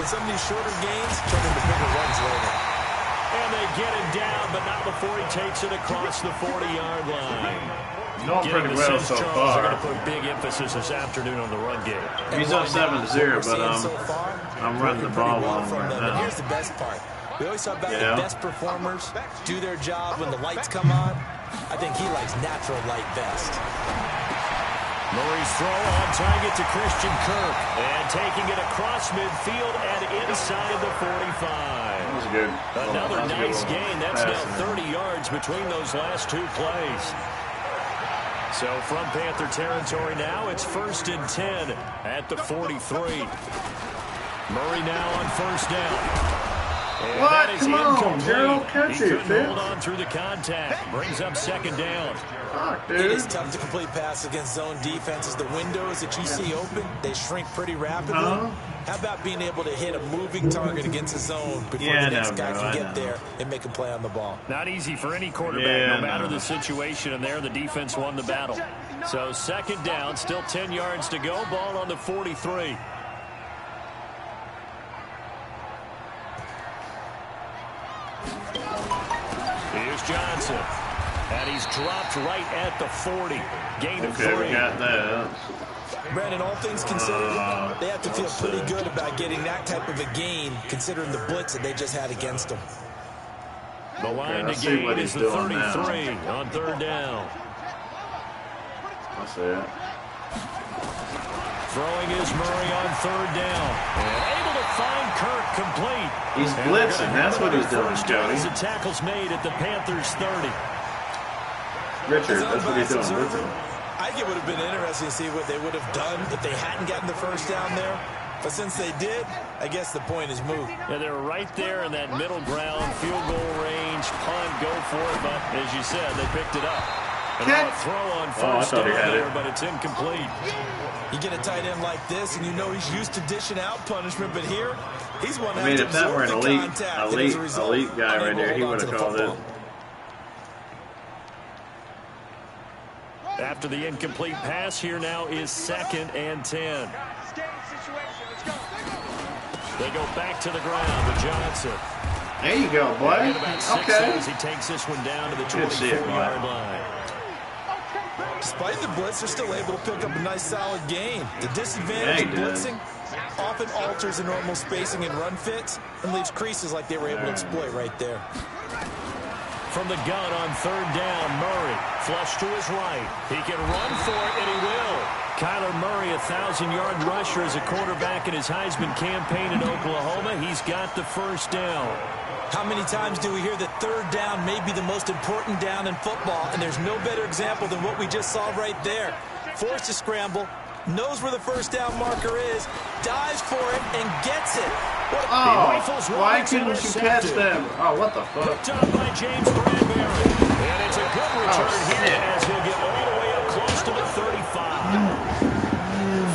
some of these shorter gains turn into bigger runs later. And they get him down, but not before he takes it across the 40-yard line. Doing pretty well so far. They're going to put big emphasis this afternoon on the run game. He's up 7-0, but I'm running the ball on right now. Here's the best part. We always talk about the best performers do their job when the lights come on. I think he likes natural light best. Murray's throw on tying it to Christian Kirk. And taking it across midfield and inside the 45. That was good. Another nice gain. That's now 30 yards between those last two plays. So from Panther territory now, it's 1st and 10 at the 43. Murray now on first down. And what? that is Come on, Gerald, catch it, couldn't hold on through the contact. Brings up 2nd down. Fuck, it is tough to complete passes against zone defenses. The windows that you see open, they shrink pretty rapidly. How about being able to hit a moving target against a zone before the next guy can get there and make a play on the ball? Not easy for any quarterback, no matter the situation. And there, the defense won the battle. So 2nd down, still 10 yards to go. Ball on the 43. Here's Johnson. And he's dropped right at the 40. Gain of 3. We got that. Brandon, all things considered, they have to feel pretty good about getting that type of a gain, considering the blitz that they just had against them. The line to gain is the 33 on 3rd down. I see it. Throwing is Murray on 3rd down. And able to find Kirk complete. He's blitzing. That's what he's doing, Jody. The tackle's made at the Panthers' 30. Richard, that's what he's doing. Blitzing. I think it would have been interesting to see what they would have done if they hadn't gotten the first down there. But since they did, I guess the point is moved. Yeah, they were right there in that middle ground, field goal range, punt, go for it. But as you said, they picked it up. And a throw on first down there, but it's incomplete. You get a tight end like this, and you know he's used to dishing out punishment. But here, he's one. I mean, if that were an elite guy right there, he would have called it. After the incomplete pass, here now is 2nd and 10. They go back to the ground with Johnson. There you go, boy. Okay. He takes this one down to the 24-yard line. Despite the blitz, they're still able to pick up a nice, solid gain. The disadvantage of blitzing often alters the normal spacing and run fits and leaves creases like they were able to exploit right there. From the gun on 3rd down, Murray. Flush to his right. He can run for it, and he will. Kyler Murray, a 1,000-yard rusher as a quarterback in his Heisman campaign in Oklahoma. He's got the first down. How many times do we hear that 3rd down may be the most important down in football, and there's no better example than what we just saw right there. Forced to scramble, knows where the first down marker is, dives for it, and gets it. Why couldn't you catch them? Oh, what the fuck? Picked up by James Bradbury. And it's a good return here as he'll get all the way up close to the 35.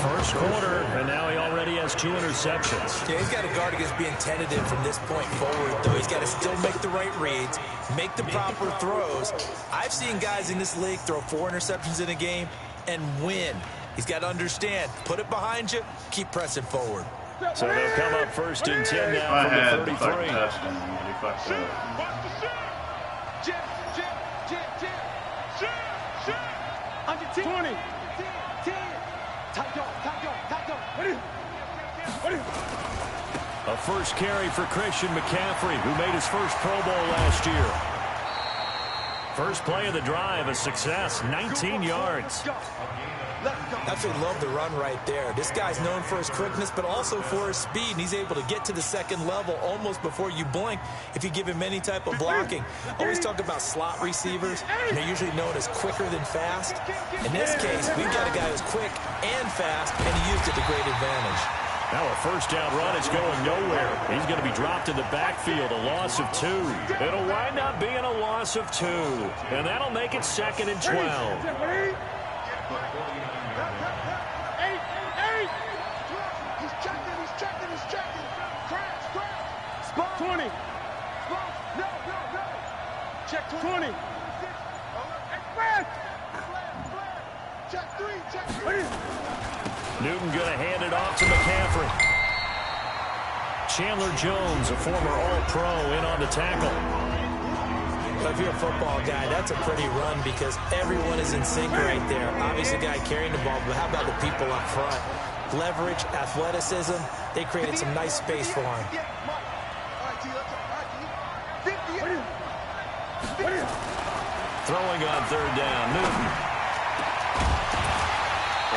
First quarter, and now he already has 2 interceptions. Yeah, he's got to guard against being tentative from this point forward, though. He's got to still make the right reads, make the proper throws. I've seen guys in this league throw 4 interceptions in a game and win. He's got to understand, put it behind you, keep pressing forward. So they'll come up 1st and 10 now from the 33. A first carry for Christian McCaffrey, who made his first Pro Bowl last year. First play of the drive, a success, 19 yards. Absolutely love the run right there. This guy's known for his quickness, but also for his speed, and he's able to get to the 2nd level almost before you blink if you give him any type of blocking. Always talk about slot receivers, and they're usually known as quicker than fast. In this case, we've got a guy who's quick and fast, and he used it to great advantage. Now a first down run is going nowhere. He's going to be dropped in the backfield, a loss of 2. It'll wind up being a loss of 2, and that'll make it 2nd and 12. He's checking. Spot 20. No. Check 20. Check 3. Newton going to hand it off to McCaffrey. Chandler Jones, a former All-Pro, in on the tackle. But if you're a football guy, that's a pretty run because everyone is in sync right there. Obviously, the guy carrying the ball, but how about the people up front? Leverage, athleticism, they created some nice space for him. Throwing on third down, Newton.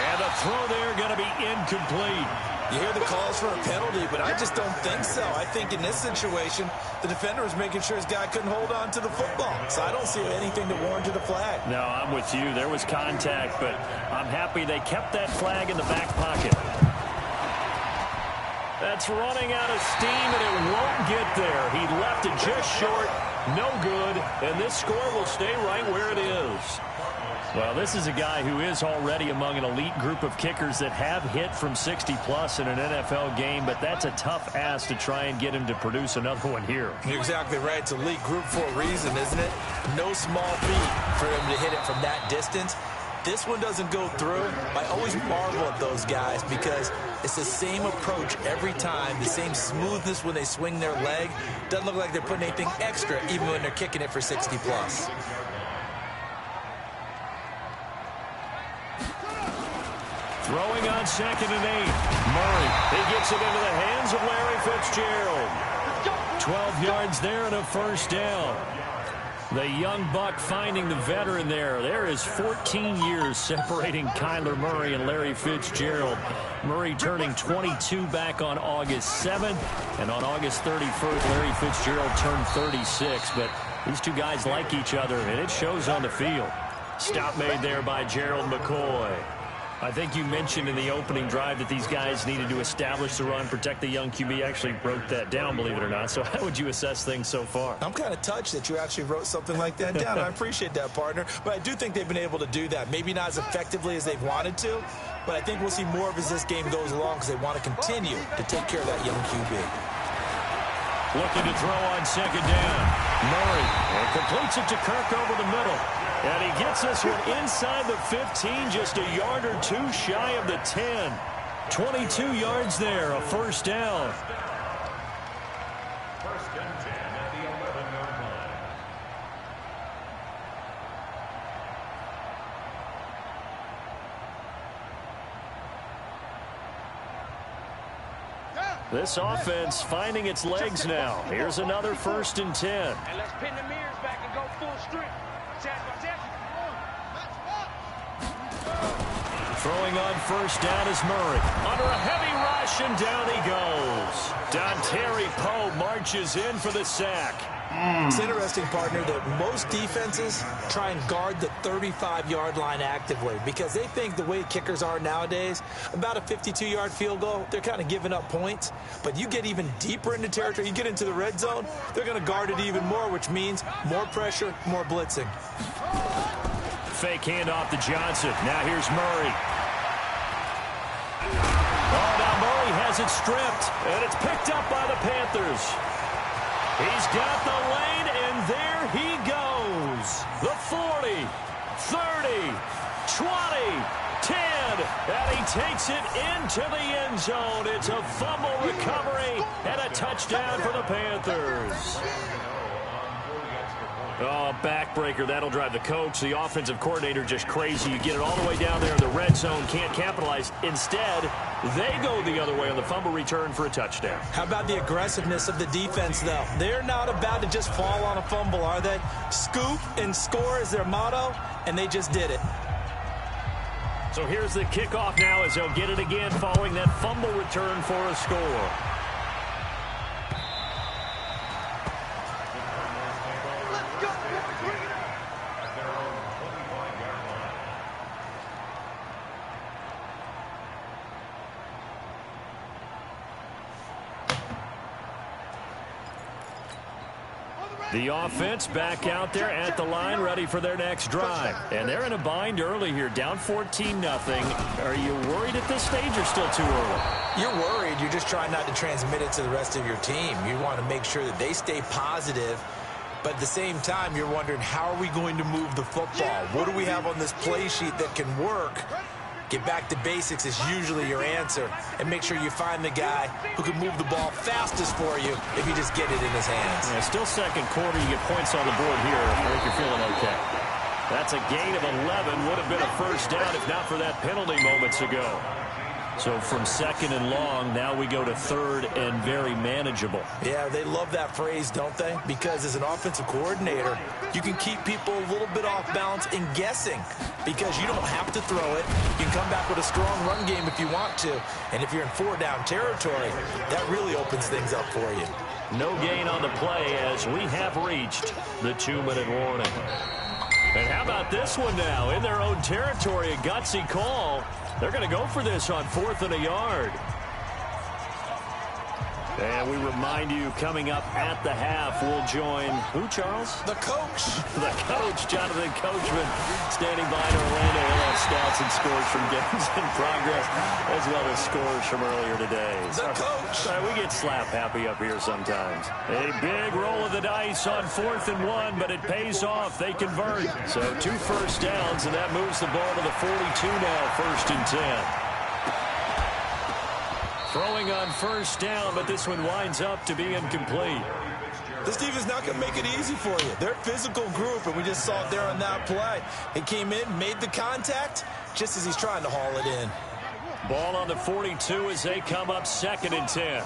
And the throw there going to be incomplete. You hear the calls for a penalty, but I just don't think so. I think in this situation, the defender was making sure his guy couldn't hold on to the football. So I don't see anything to warrant the flag. No, I'm with you. There was contact, but I'm happy they kept that flag in the back pocket. That's running out of steam, and it won't get there. He left it just short. No good, and this score will stay right where it is. Well, this is a guy who is already among an elite group of kickers that have hit from 60-plus in an NFL game, but that's a tough ask to try and get him to produce another one here. You're exactly right. It's elite group for a reason, isn't it? No small feat for him to hit it from that distance. This one doesn't go through. I always marvel at those guys because it's the same approach every time, the same smoothness when they swing their leg. Doesn't look like they're putting anything extra even when they're kicking it for 60-plus. Throwing on 2nd and 8. Murray, he gets it into the hands of Larry Fitzgerald. 12 yards there and a first down. The young buck finding the veteran there. There is 14 years separating Kyler Murray and Larry Fitzgerald. Murray turning 22 back on August 7th. And on August 31st, Larry Fitzgerald turned 36. But these two guys like each other, and it shows on the field. Stop made there by Gerald McCoy. I think you mentioned in the opening drive that these guys needed to establish the run, protect the young QB. Actually wrote that down, believe it or not. So how would you assess things so far? I'm kind of touched that you actually wrote something like that down. I appreciate that, partner. But I do think they've been able to do that. Maybe not as effectively as they've wanted to, but I think we'll see more of as this game goes along because they want to continue to take care of that young QB. Looking to throw on 2nd down. Murray completes it to Kirk over the middle. And he gets this one inside the 15, just a yard or two shy of the 10. 22 yards there, a first down. First and 10 at the 11-yard line. This offense finding its legs now. Here's another 1st and 10. And let's pin the mirrors back and go full strength. Throwing on first down is Murray. Under a heavy rush, and down he goes. Dontari Poe marches in for the sack. It's interesting, partner, that most defenses try and guard the 35-yard line actively because they think the way kickers are nowadays, about a 52-yard field goal, they're kind of giving up points. But you get even deeper into territory, you get into the red zone, they're going to guard it even more, which means more pressure, more blitzing. Fake handoff to Johnson. Now here's Murray. Oh, now Murray has it stripped, and it's picked up by the Panthers. He's got the lane, and there he goes. The 40, 30, 20, 10, and he takes it into the end zone. It's a fumble recovery and a touchdown for the Panthers. Oh, backbreaker. That'll drive the coach, the offensive coordinator, just crazy. You get it all the way down there in the red zone, can't capitalize. Instead, they go the other way on the fumble return for a touchdown. How about the aggressiveness of the defense, though? They're not about to just fall on a fumble, are they? Scoop and score is their motto, and they just did it. So here's the kickoff now as they'll get it again following that fumble return for a score. The offense back out there at the line, ready for their next drive. And they're in a bind early here, down 14-0. Are you worried at this stage or still too early? You're worried. You're just trying not to transmit it to the rest of your team. You want to make sure that they stay positive. But at the same time, you're wondering, how are we going to move the football? What do we have on this play sheet that can work? Get back to basics is usually your answer. And make sure you find the guy who can move the ball fastest for you if you just get it in his hands. Yeah, still second quarter. You get points on the board here. I think you're feeling okay. That's a gain of 11. Would have been a first down if not for that penalty moments ago. So from second and long, now we go to third and very manageable. Yeah, they love that phrase, don't they? Because as an offensive coordinator, you can keep people a little bit off balance and guessing because you don't have to throw it. You can come back with a strong run game if you want to. And if you're in 4-down territory, that really opens things up for you. No gain on the play as we have reached the 2-minute warning. And how about this one now? In their own territory, a gutsy call. They're going to go for this on 4th and a yard. And we remind you, coming up at the half, we'll join who, Charles? The coach. The coach, Jonathan Coachman, standing by in Orlando. He'll have stats and scores from games in progress, as well as scores from earlier today. The coach. We get slap happy up here sometimes. A big roll of the dice on 4th and 1, but it pays off. They convert. So 2 first downs, and that moves the ball to the 42 now, 1st and 10. Throwing on first down, but this one winds up to be incomplete. This team is not going to make it easy for you. They're a physical group, and we just saw it there on that play. He came in, made the contact, just as he's trying to haul it in. Ball on the 42 as they come up 2nd and 10.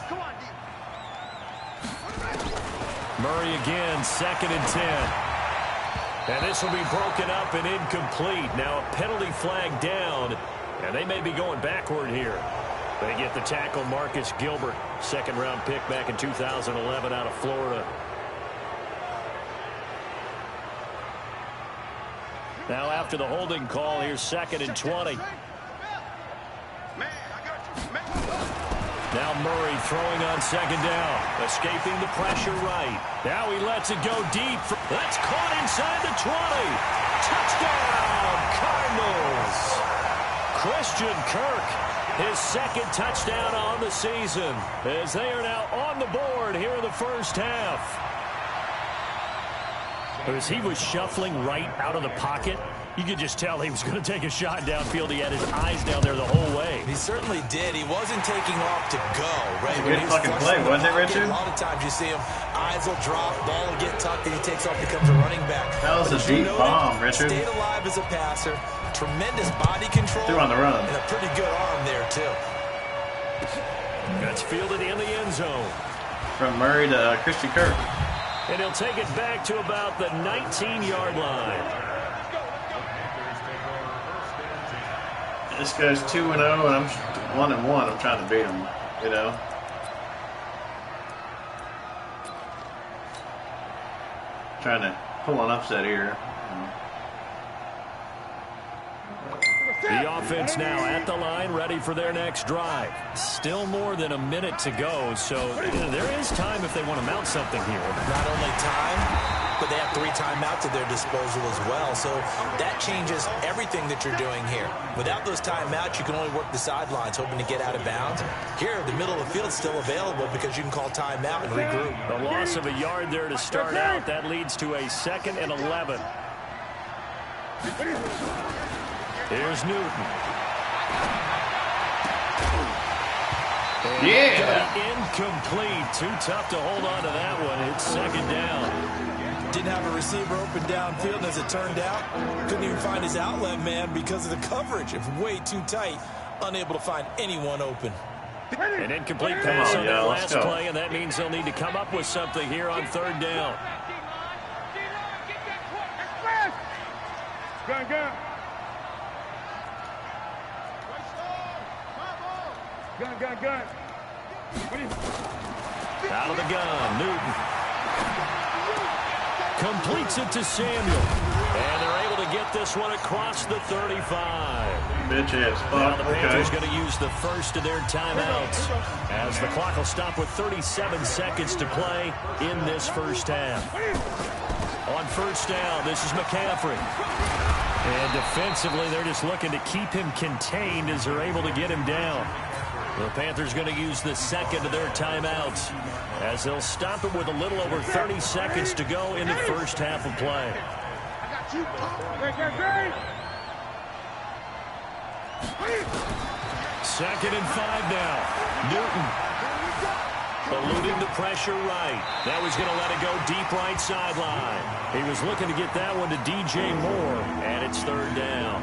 Murray again, 2nd and 10. And this will be broken up and incomplete. Now a penalty flag down, and they may be going backward here. They get the tackle, Marcus Gilbert, 2nd-round pick back in 2011 out of Florida. Now after the holding call, here's 2nd and 20. Now Murray throwing on 2nd down, escaping the pressure right. Now he lets it go deep. That's caught inside the 20. Touchdown, Cardinals. Christian Kirk. His 2nd touchdown on the season as they are now on the board here in the first half. As he was shuffling right out of the pocket, you could just tell he was going to take a shot downfield. He had his eyes down there the whole way. He certainly did. He wasn't taking off to go, right? Good fucking play, wasn't it, Richard? A lot of times you see him, eyes will drop, ball will get tucked, and he takes off, becomes a running back. That was a deep bomb, Richard. Stayed alive as a passer. Tremendous body control. Threw on the run. And a pretty good arm there, too. That's fielded in the end zone. From Murray to Christian Kirk. And he'll take it back to about the 19-yard line. This guy's 2-0, and I'm 1-1. I'm trying to beat him, you know. Trying to pull an upset here. The offense now at the line, ready for their next drive. Still more than a minute to go, so there is time if they want to mount something here. Not only time, but they have 3 timeouts at their disposal as well, so that changes everything that you're doing here. Without those timeouts, you can only work the sidelines, hoping to get out of bounds. Here, the middle of the field is still available because you can call timeout and regroup. The loss of a yard there to start out. That leads to a 2nd and 11. Here's Newton. Yeah! Incomplete. Too tough to hold on to that one. It's 2nd down. Didn't have a receiver open downfield, and as it turned out, couldn't even find his outlet man because of the coverage. It was way too tight, unable to find anyone open. An incomplete pass on that last play, and that means they'll need to come up with something here on 3rd down. Gun. Out of the gun, Newton. Completes it to Samuel. And they're able to get this one across the 35. Bitch ass fuck. Now the Panthers Okay. going to use the first of their timeouts as the clock will stop with 37 seconds to play in this first half. On first down, this is McCaffrey. And defensively, they're just looking to keep him contained as they're able to get him down. The Panthers going to use the 2nd of their timeouts as they'll stop it with a little over 30 seconds to go in the first half of play. 2nd and 5 now. Newton eluding the pressure right. Now he's going to let it go deep right sideline. He was looking to get that one to DJ Moore, and it's 3rd down.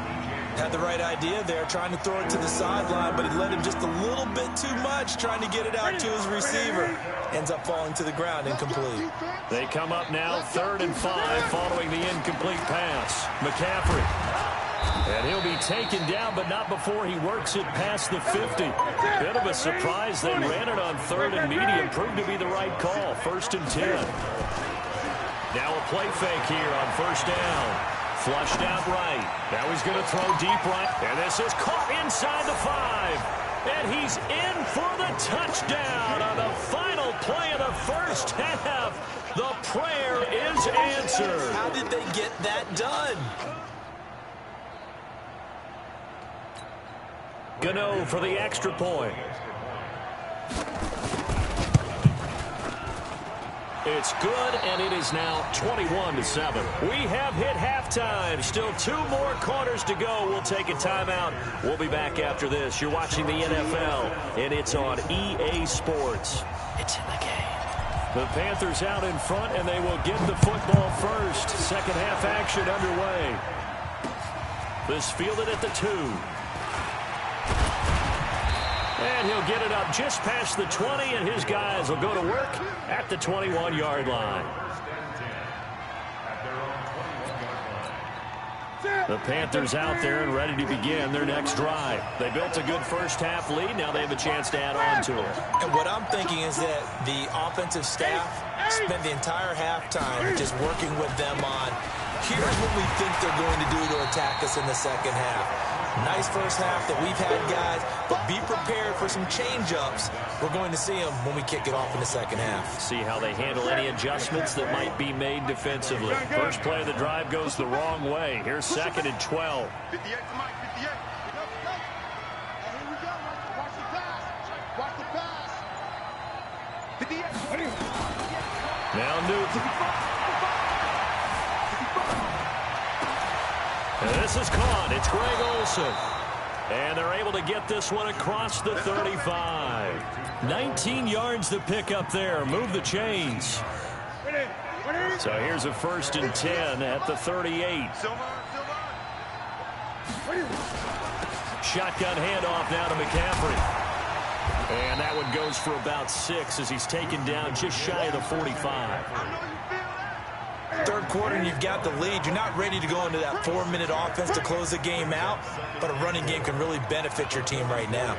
Had the right idea there, trying to throw it to the sideline, but he let him just a little bit too much, trying to get it out to his receiver. Ends up falling to the ground, incomplete. They come up now 3rd and 5 following the incomplete pass. McCaffrey. And he'll be taken down, but not before he works it past the 50. Bit of a surprise. They ran it on 3rd and medium. Proved to be the right call. 1st and 10. Now a play fake here on 1st down. Flushed out right. Now he's going to throw deep right. And this is caught inside the 5. And he's in for the touchdown on the final play of the 1st half. The prayer is answered. How did they get that done? Gano for the extra point. It's good, and it is now 21-7. We have hit halftime. Still 2 more quarters to go. We'll take a timeout. We'll be back after this. You're watching the NFL, and it's on EA Sports. It's in the game. The Panthers out in front, and they will get the football first. 2nd half action underway. This fielded at the 2. And he'll get it up just past the 20, and his guys will go to work at the 21-yard line. The Panthers out there and ready to begin their next drive. They built a good 1st half lead. Now they have a chance to add on to it. And what I'm thinking is that the offensive staff spent the entire halftime just working with them on, here's what we think they're going to do to attack us in the 2nd half. Nice 1st half that we've had, guys, but be prepared for some change-ups. We're going to see them when we kick it off in the 2nd half. See how they handle any adjustments that might be made defensively. First play of the drive goes the wrong way. Here's 2nd and 12. Now Newton. And this is caught. It's Greg Olsen. And they're able to get this one across the 35. 19 yards to pick up there. Move the chains. So here's a 1st and 10 at the 38. Shotgun handoff now to McCaffrey. And that one goes for about 6 as he's taken down just shy of the 45. 3rd quarter and you've got the lead. You're not ready to go into that 4-minute offense to close the game out, but a running game can really benefit your team right now.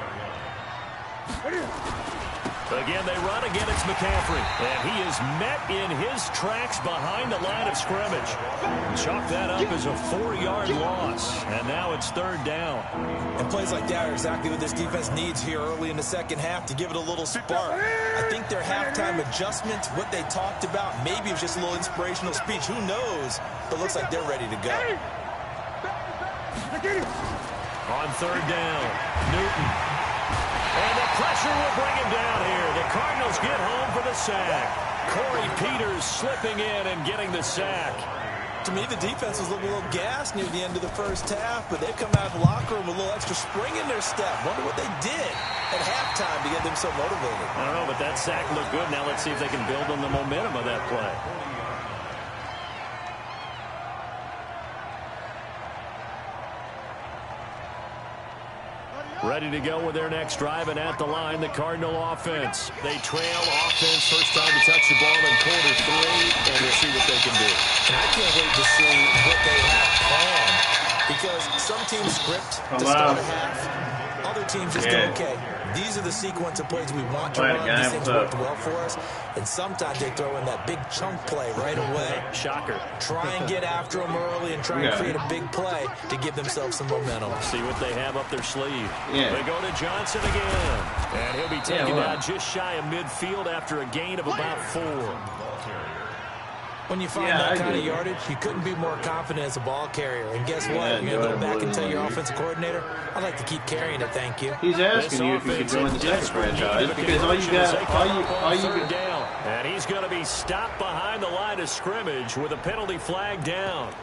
Again, they run. Again, it's McCaffrey. And he is met in his tracks behind the line of scrimmage. Chalk that up as a 4-yard loss. And now it's 3rd down. And plays like that are exactly what this defense needs here early in the 2nd half to give it a little spark. I think their halftime adjustment, what they talked about, maybe it was just a little inspirational speech. Who knows? But it looks like they're ready to go. On 3rd down, Newton. And the pressure will bring him down here. The Cardinals get home for the sack. Corey Peters slipping in and getting the sack. To me, the defense was looking a little gassed near the end of the 1st half, but they've come out of the locker room with a little extra spring in their step. Wonder what they did at halftime to get them so motivated. I don't know, but that sack looked good. Now let's see if they can build on the momentum of that play. Ready to go with their next drive, and at the line, the Cardinal offense. They trail offense, first time to touch the ball in quarter 3, and we'll see what they can do. And I can't wait to see what they have planned, because some teams script to start a half, other teams just go, okay, these are the sequence of plays we want to run. These things worked well for us. And sometimes they throw in that big chunk play right away. Shocker. Try and get after them early and try and create a big play to give themselves some momentum. See what they have up their sleeve. They go to Johnson again. And he'll be taken down just shy of midfield after a gain of about 4. When you find that kind of yardage, you couldn't be more confident as a ball carrier. And guess what? You're going to go back and tell your offensive coordinator, I'd like to keep carrying it, thank you. He's asking you if you could join the second franchise because all you got, down. And he's going to be stopped behind the line of scrimmage with a penalty flag down.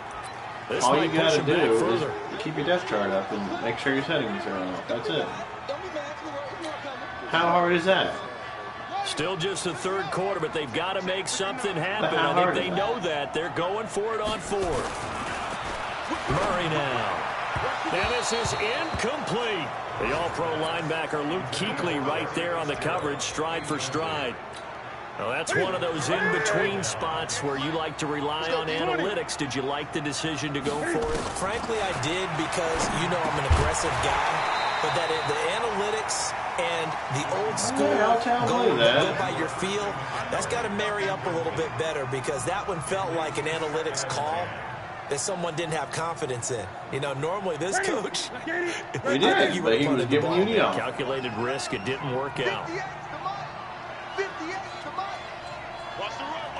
This All you might push gotta him back do further. is keep your depth chart up and make sure your settings are up. That's it. How hard is that? Still just the third quarter, but they've got to make something happen. How I think hard they is know that. They're going for it on fourth. Murray now. And this is incomplete. The all-pro linebacker Luke Kuechly right there on the coverage, stride for stride. Well, that's one of those in-between spots where you like to rely on analytics. Did you like the decision to go for it? Frankly, I did because, you know, I'm an aggressive guy. But that the analytics and the old school go by your feel, that's got to marry up a little bit better because that one felt like an analytics call that someone didn't have confidence in. You know, normally this coach, he did, but he was giving you the calculated risk. It didn't work out.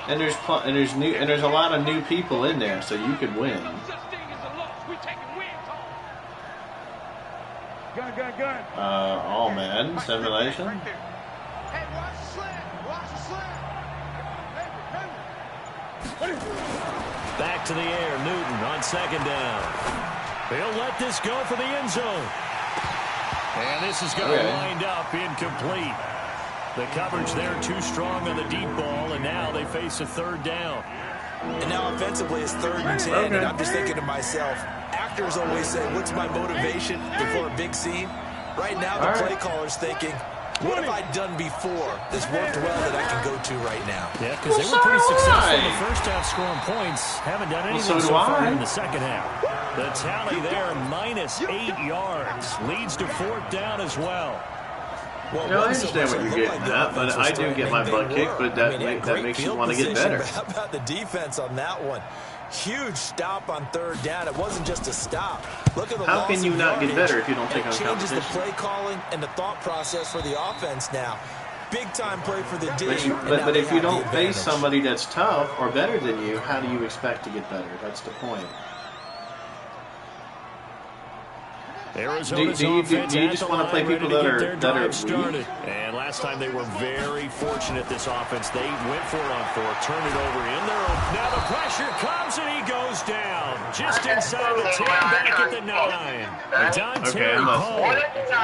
And there's a lot of new people in there, so you could win. All Madden simulation. Back to the air, Newton on second down. He'll let this go for the end zone. And this is going to wind up incomplete. The coverage there too strong on the deep ball, and now they face a third down. And now offensively it's 3rd and 10, and I'm just thinking to myself, actors always say, what's my motivation before a big scene? Right now the play caller's thinking, what have I done before that's worked well that I can go to right now? Yeah, because they were pretty successful in the first half scoring points. Haven't done anything so far in the second half. The tally there, -8 yards. Leads to 4th down as well. Well, I understand what you're getting at, but I do get my butt kicked, but that makes you want to get better. How about the defense on that one? Huge stop on 3rd down. It wasn't just a stop. Look at the How can you not get better if you don't take on competition? It changes the play calling and the thought process for the offense now. Big time play for the D. But if you don't face somebody that's tough or better than you, how do you expect to get better? That's the point. Do you just want to play people that are weak? And last time they were very fortunate, this offense. They went for it on 4th, turned it over in their own. Now the pressure comes and he goes down. Just inside the 10, back at the 9. Don Terry Poe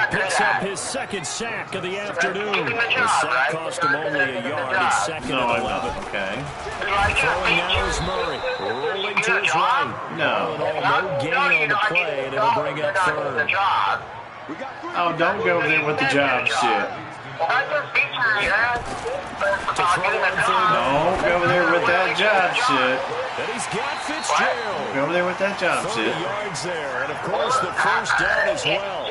picks up his 2nd sack of the afternoon. The sack cost him only a yard. It's 2nd and 11. Okay. Throwing now is Murray. Rolling to his right. No gain on the play, and it'll bring up 3rd. Oh, don't go there with the job shit. Don't go there with that job shit. And he's got Fitzgerald. Go over there with that job 30 shit. yards there, and of course the 1st down as well.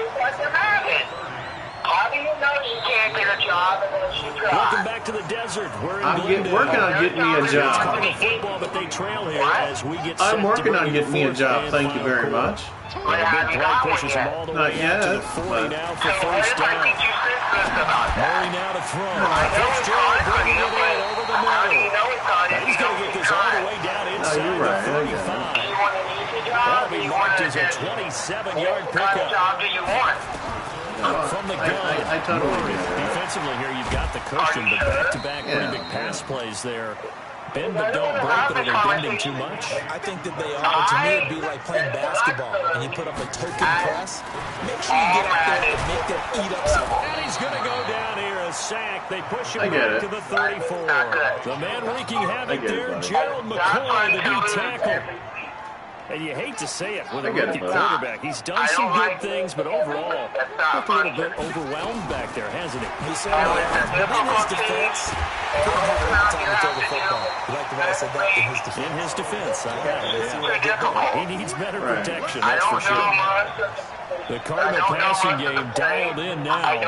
How do you know you can't get a job unless you try? Welcome back to the desert. We're in working on getting me a It's job. Cardinal football, but they trail here as we get I'm set working to on getting me a job. Thank you very much. And a big play pushes him all the way out to the 40 now for 1st down. Murray now to throw. Fitzgerald bringing it in over the middle. And he's going to get this all the way down inside the 35. That'll be marked as a 27-yard pickup. From the gun, I totally get it. Defensively here, you've got the cushion, but back-to-back pretty big pass plays there. Bend but don't break, but are they bending too much? I think that they are. To me, it'd be like playing basketball, and you put up a token press. Make sure you get up there and make them eat up something. And he's going to go down here, a sack. They push him back to the 34. The man wreaking havoc there, Gerald McCoy, the D tackle. And you hate to say it with a rookie quarterback. He's done some good things, but overall, looked a little bit overwhelmed back there, hasn't he? He certainly has. But in his defense, couldn't have enough time to throw the football. You like the way I said that? In his defense. In his defense, I got it. He needs better protection, that's for sure. The Cardinal passing game dialed in now.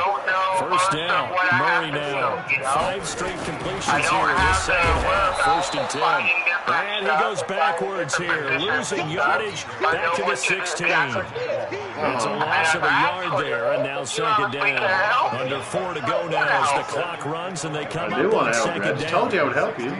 1st down, Murray now. 5 straight completions here in this 2nd half. 1st and 10. And he goes backwards here, losing yardage back to the 16. It's a loss of a yard there, and now 2nd down. Under 4 to go now as the clock runs and they come up on 2nd down. I told you I would help you.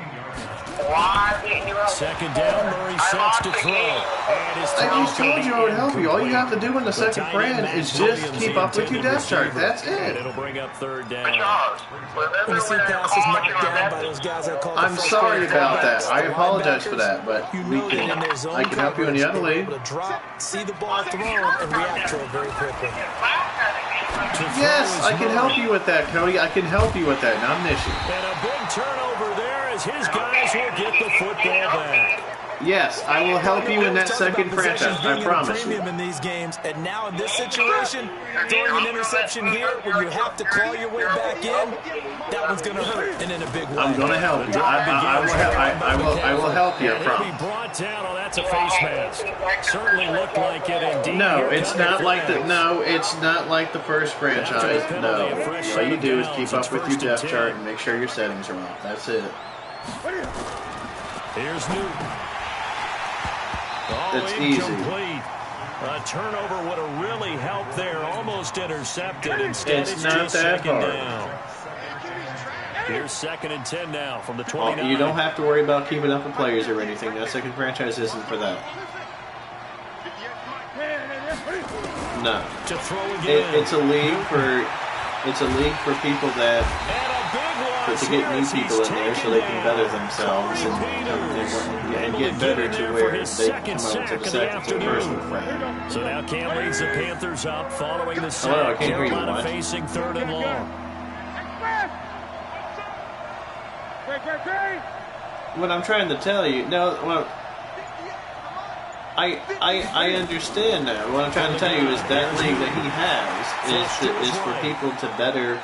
Second down, Murray sets to throw. And his I just told you I would help you. All you have to do in the second brand is just keep up with your depth chart. That's And it. it'll bring up third down. When you see passes knocked down by those guys that call I'm sorry about that. I apologize for that, but I can help you in the other league. See the ball thrown and react to it very quickly. Yes, I can help you with that, Cody. I can help you with that. Not an issue. And a big turnover there as his guys will get the football back. Yes, I will help you in that second franchise. I promise you. In these games, and now in this situation, throwing an interception here where you have to claw your way back in, that one's going to hurt, and in a big way. I'm going to help you. I will help you. I promise. Be brought down. Oh, that's a face mask. Certainly looked like it. Indeed. No, it's not like the. No, it's not like the first franchise. No, all you do is keep up with your depth chart and make sure your settings are off. That's it. Here's Newton. It's easy. A turnover would have really helped there. Almost intercepted. Instead, it's not that hard. Down. Here's 2nd and 10 now from the 29. You don't have to worry about keeping up with players or anything. That second franchise isn't for that. No. To throw again. It's a league for people that. To get new people in there so they can better themselves and get better to where they can come out to the second or first round. So now Cam leads the Panthers up following the sack. Carolina facing 3rd and long. What I'm trying to tell you, I understand that. What I'm trying to tell you is that league that he has is for people to better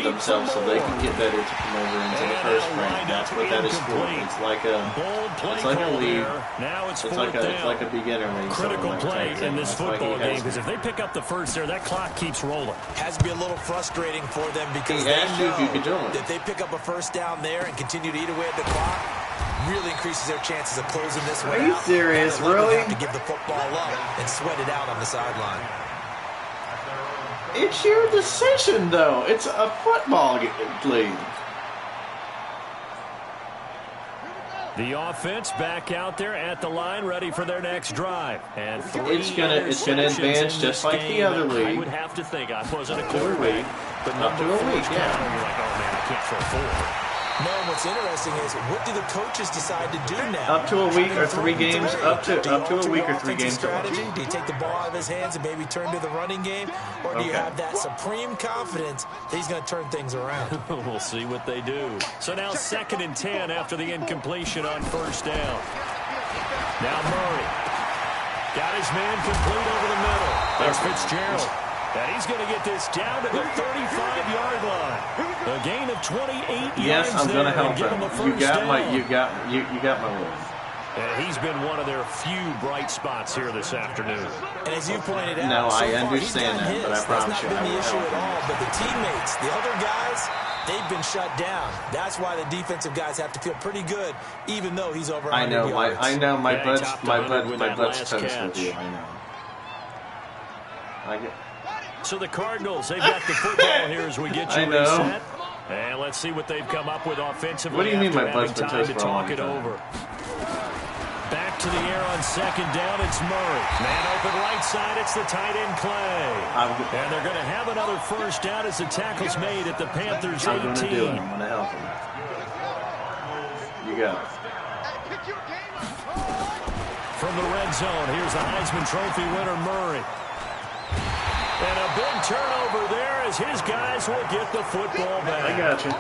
themselves so they can get better to come over into the first rank. That's what that is for. It's like a league. It's like a beginner league. Critical play in this football game because if they pick up the first there, that clock keeps rolling. Has to be a little frustrating for them because they know that they pick up a first down there and continue to eat away at the clock. Really increases their chances of closing this one out. Are you serious? Really? Have to give the football up and sweat it out on the sideline. It's your decision, though. It's a football league. The offense back out there at the line, ready for their next drive. And it's gonna advance just like the other league. I would have to think I wasn't a quarterback, but up to a week, yeah. You're like, oh man, I can't throw 4. No, what's interesting is what do the coaches decide to do now? Up to a week or 3 games. Up to a week or 3 games. Strategy? Do you take the ball out of his hands and maybe turn to the running game, or do you have that supreme confidence that he's going to turn things around? We'll see what they do. So now 2nd and 10 after the incompletion on first down. Now Murray got his man complete over the middle. There's Fitzgerald. And he's going to get this down to the 35-yard line. A gain of 28 yards. Yes, I'm going to help him. You got my word. And he's been one of their few bright spots here this afternoon. And as you pointed out, no, I understand that, but I promise you, that's not been the issue at all. But the teammates, the other guys, they've been shut down. That's why the defensive guys have to feel pretty good, even though he's over 100 yards. I know my butt's toast with you. I know. So the Cardinals, they've got the football here as we get you reset. And let's see what they've come up with offensively. What do you mean my butt's been toast to talk it over. Back to the air on 2nd down, it's Murray. Man open right side, it's the tight end Clay. And they're going to have another first down as the tackle's made at the Panthers 18. I'm going to do it. I'm going to help him. You got it. From the red zone, here's the Heisman Trophy winner, Murray. And a big turnover there as his guys will get the football back. I got you.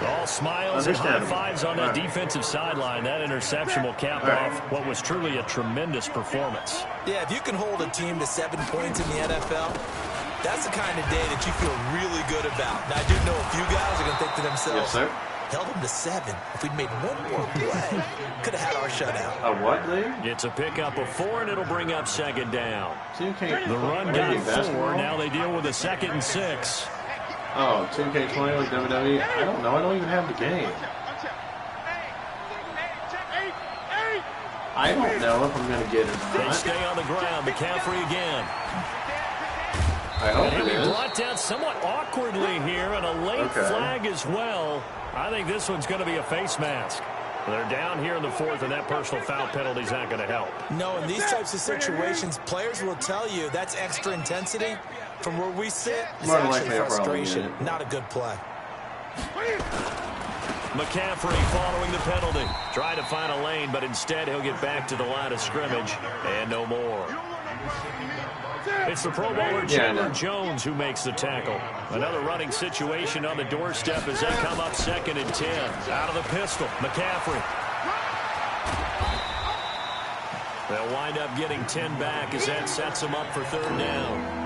All smiles and high fives on that defensive sideline. That interception will cap off what was truly a tremendous performance. Yeah, if you can hold a team to 7 points in the NFL, that's the kind of day that you feel really good about. Now, I do know a few guys are going to think to themselves, yes, sir. Held them to 7. If we'd made one more play, could have had our shutout. A what, Lee? It's a pickup of 4, and it'll bring up 2nd down. The run got 4. Now they deal with a 2nd and 6. Oh, 2K20 with WWE? I don't know. I don't even have the game. I don't know if I'm going to get it or not. They stay on the ground. McCaffrey again. I hope it is. Brought down somewhat awkwardly here, and a late flag as well. I think this one's going to be a face mask. They're down here in the fourth, and that personal foul penalty is not going to help. No, in these types of situations, players will tell you that's extra intensity. From where we sit, it's actually frustration. Not a good play. McCaffrey following the penalty. Trying to find a lane, but instead he'll get back to the line of scrimmage. And no more. It's the Pro Bowler Chandler Jones who makes the tackle. Another running situation on the doorstep as they come up 2nd and 10. Out of the pistol, McCaffrey. They'll wind up getting 10 back as that sets them up for 3rd down.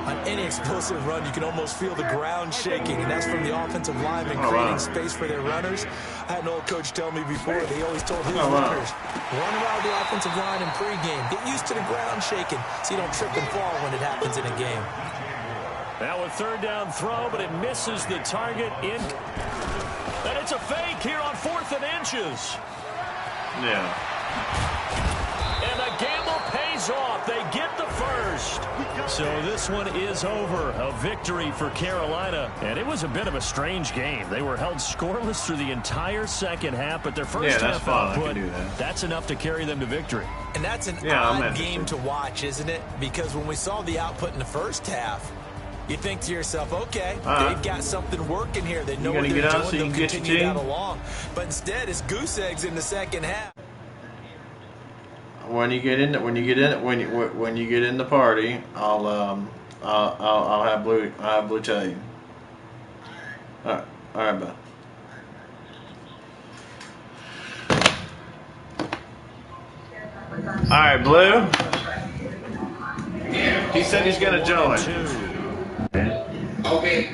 On any explosive run, you can almost feel the ground shaking, and that's from the offensive linemen creating space for their runners. I had an old coach tell me before, they always told his runners, run around the offensive line in pregame. Get used to the ground shaking so you don't trip and fall when it happens in a game. Now a 3rd down throw, but it misses the target in. And it's a fake here on 4th and inches. Yeah. And the gamble pays off. They get the first. So this one is over. A victory for Carolina. And it was a bit of a strange game. They were held scoreless through the entire 2nd half, but their first half output, that's enough to carry them to victory. And that's an odd game to watch, isn't it? Because when we saw the output in the first half, you think to yourself, okay, they've got something working here. They know what they're doing. They'll continue that along. But instead, it's goose eggs in the 2nd half. When you get in the party, I'll have Blue tell you. All right, bud. All right, Blue. He said he's gonna join. Okay.